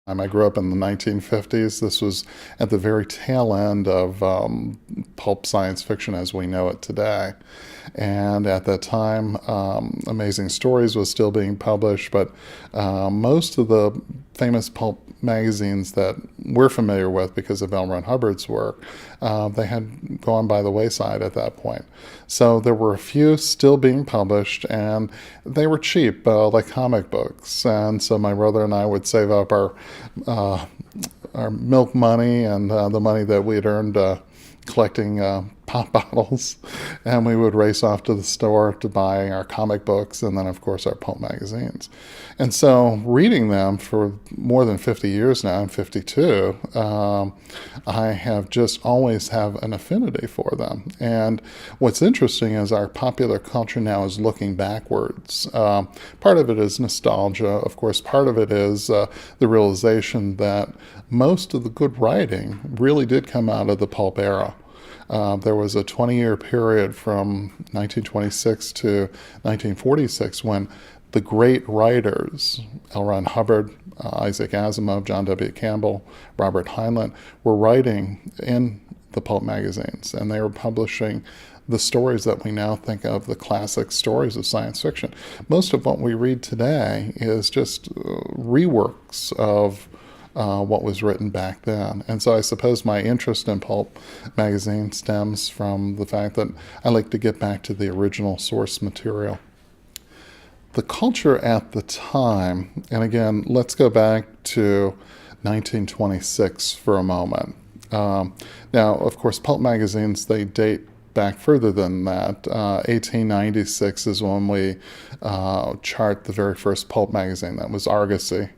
I grew up in the 1950s. This was at the very tail end of pulp science fiction as we know it today. And at that time, Amazing Stories was still being published, but most of the famous pulp magazines that we're familiar with because of L. Ron Hubbard's work, they had gone by the wayside at that point. So there were a few still being published, and they were cheap, like comic books. And so my brother and I would save up our milk money and the money that we had earned collecting pop bottles, and we would race off to the store to buy our comic books and then, of course, our pulp magazines. And so reading them for more than 50 years now, I'm 52, I have just always have an affinity for them. And what's interesting is our popular culture now is looking backwards. Part of it is nostalgia. Of course, part of it is the realization that most of the good writing really did come out of the pulp era. There was a 20-year period from 1926 to 1946 when the great writers, L. Ron Hubbard, Isaac Asimov, John W. Campbell, Robert Heinlein, were writing in the pulp magazines, and they were publishing the stories that we now think of, the classic stories of science fiction. Most of what we read today is just reworks of what was written back then. And so I suppose my interest in pulp magazine stems from the fact that I like to get back to the original source material. The culture at the time, and again, let's go back to 1926 for a moment. Now, of course, pulp magazines, they date back further than that. 1896 is when we chart the very first pulp magazine. That was Argosy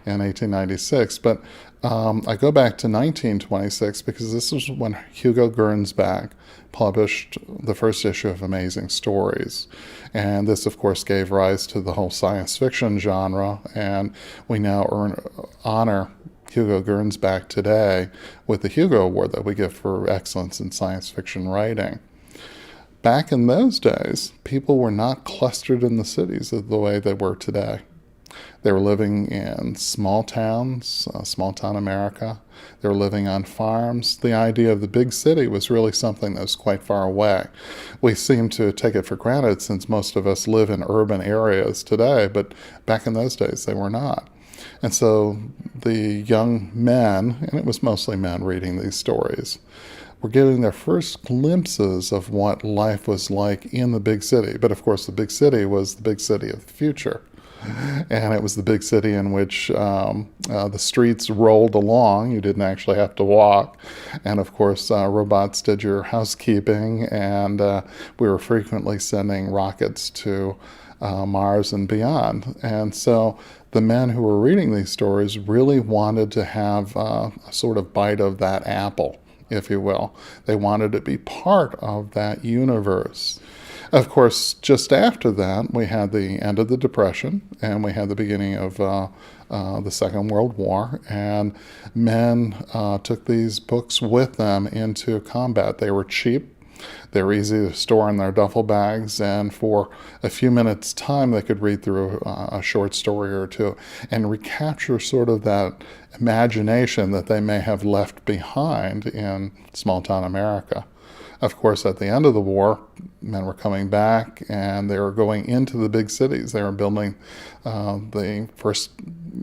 in 1896. But I go back to 1926 because this is when Hugo Gernsback published the first issue of Amazing Stories. And this, of course, gave rise to the whole science fiction genre. And we now honor Hugo Gernsback today with the Hugo Award that we give for excellence in science fiction writing. Back in those days, people were not clustered in the cities the way they were today. They were living in small towns, small town America. They were living on farms. The idea of the big city was really something that was quite far away. We seem to take it for granted since most of us live in urban areas today, but back in those days they were not. And so the young men, and it was mostly men reading these stories, were getting their first glimpses of what life was like in the big city. But of course, the big city was the big city of the future. And it was the big city in which the streets rolled along. You didn't actually have to walk. And of course, robots did your housekeeping, and we were frequently sending rockets to Mars and beyond. And so the men who were reading these stories really wanted to have a sort of bite of that apple, if you will. They wanted to be part of that universe. Of course, just after that, we had the end of the Depression, and we had the beginning of the Second World War, and men took these books with them into combat. They were cheap. They were easy to store in their duffel bags, and for a few minutes' time, they could read through a short story or two and recapture sort of that imagination that they may have left behind in small-town America. Of course, at the end of the war, men were coming back, and they were going into the big cities. They were building the first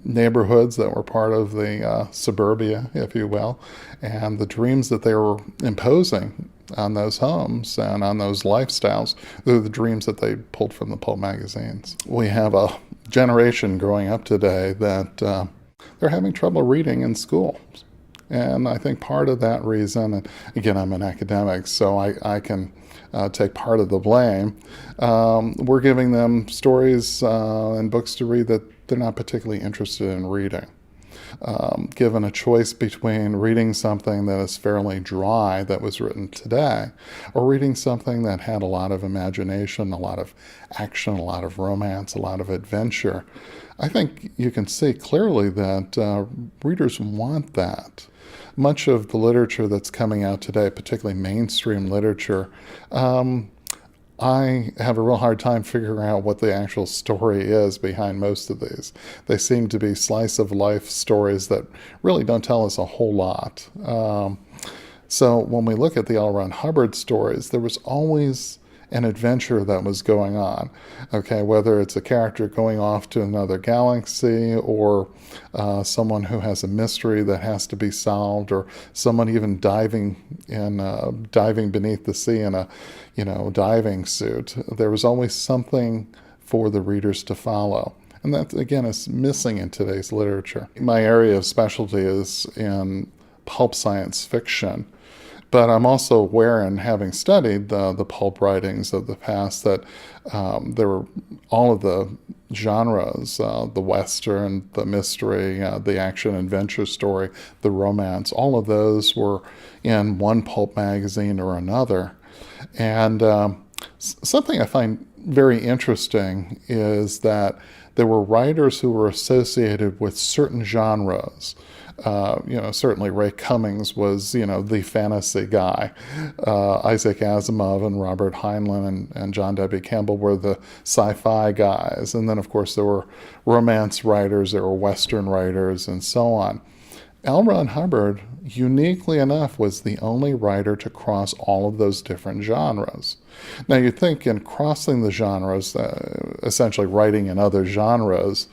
neighborhoods that were part of the suburbia, if you will, and the dreams that they were imposing on those homes and on those lifestyles, they're the dreams that they pulled from the pulp magazines. We have a generation growing up today that they're having trouble reading in school. And I think part of that reason, and again, I'm an academic, so I can take part of the blame, we're giving them stories and books to read that they're not particularly interested in reading. Given a choice between reading something that is fairly dry that was written today, or reading something that had a lot of imagination, a lot of action, a lot of romance, a lot of adventure, I think you can see clearly that readers want that. Much of the literature that's coming out today, particularly mainstream literature, I have a real hard time figuring out what the actual story is behind most of these. They seem to be slice of life stories that really don't tell us a whole lot. So when we look at the L. Ron Hubbard stories, there was always an adventure that was going on. Okay, whether it's a character going off to another galaxy, or someone who has a mystery that has to be solved, or someone even diving beneath the sea in a diving suit. There was always something for the readers to follow. And that, again, is missing in today's literature. My area of specialty is in pulp science fiction. But I'm also aware, and having studied the pulp writings of the past, that there were all of the genres, the Western, the mystery, the action-adventure story, the romance, all of those were in one pulp magazine or another. And something I find very interesting is that there were writers who were associated with certain genres. Certainly Ray Cummings was, the fantasy guy. Isaac Asimov and Robert Heinlein and John W. Campbell were the sci-fi guys. And then, of course, there were romance writers, there were Western writers, and so on. L. Ron Hubbard, uniquely enough, was the only writer to cross all of those different genres. Now, you'd think in crossing the genres, essentially writing in other genres,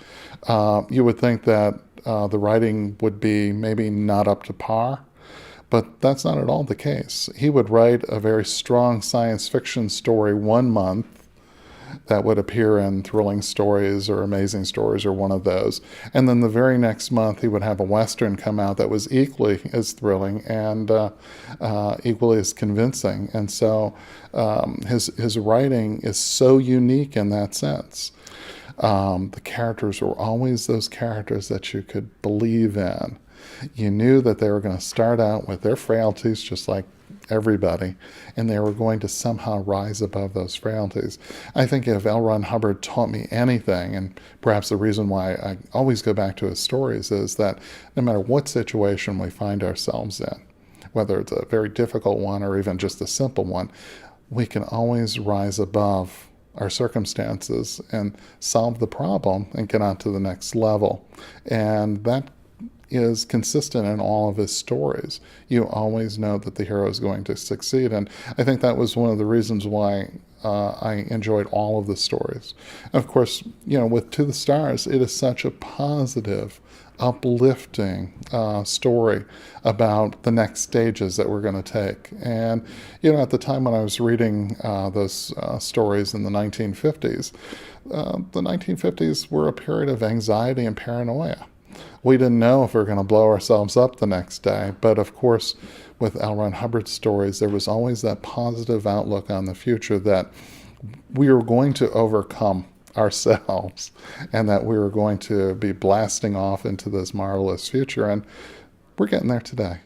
you would think that the writing would be maybe not up to par, but that's not at all the case. He would write a very strong science fiction story one month that would appear in Thrilling Stories or Amazing Stories or one of those. And then the very next month, he would have a Western come out that was equally as thrilling and equally as convincing. And so his writing is so unique in that sense. The characters were always those characters that you could believe in. You knew that they were going to start out with their frailties, just like everybody, and they were going to somehow rise above those frailties. I think if L. Ron Hubbard taught me anything, and perhaps the reason why I always go back to his stories, is that no matter what situation we find ourselves in, whether it's a very difficult one or even just a simple one, we can always rise above our circumstances and solve the problem and get on to the next level. And that is consistent in all of his stories. You always know that the hero is going to succeed. And I think that was one of the reasons why I enjoyed all of the stories. Of course, with To the Stars, it is such a positive, uplifting story about the next stages that we're going to take. And, at the time when I was reading those stories in the 1950s, the 1950s were a period of anxiety and paranoia. We didn't know if we were going to blow ourselves up the next day. But of course, with L. Ron Hubbard's stories, there was always that positive outlook on the future that we were going to overcome ourselves and that we were going to be blasting off into this marvelous future. And we're getting there today.